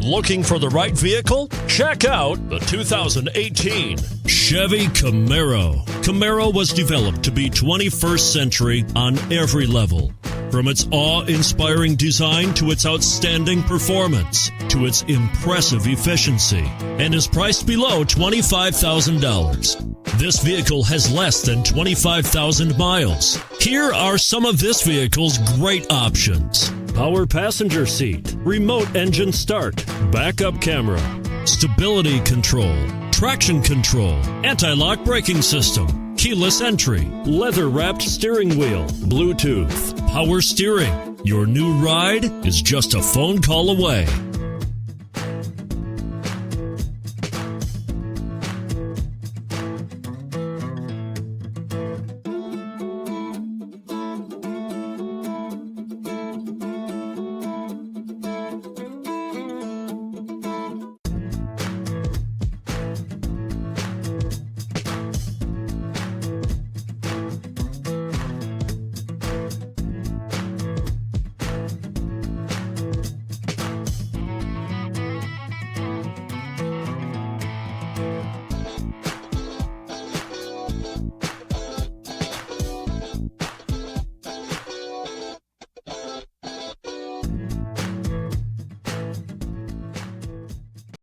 Looking for the right vehicle? Check out the 2018 Chevy Camaro. Camaro was developed to be 21st century on every level. From its awe-inspiring design to its outstanding performance to its impressive efficiency, and is priced below $25,000. This vehicle has less than 25,000 miles. Here are some of this vehicle's great options: power passenger seat, remote engine start, backup camera, stability control, traction control, anti-lock braking system, keyless entry, leather-wrapped steering wheel, Bluetooth, power steering. Your new ride is just a phone call away.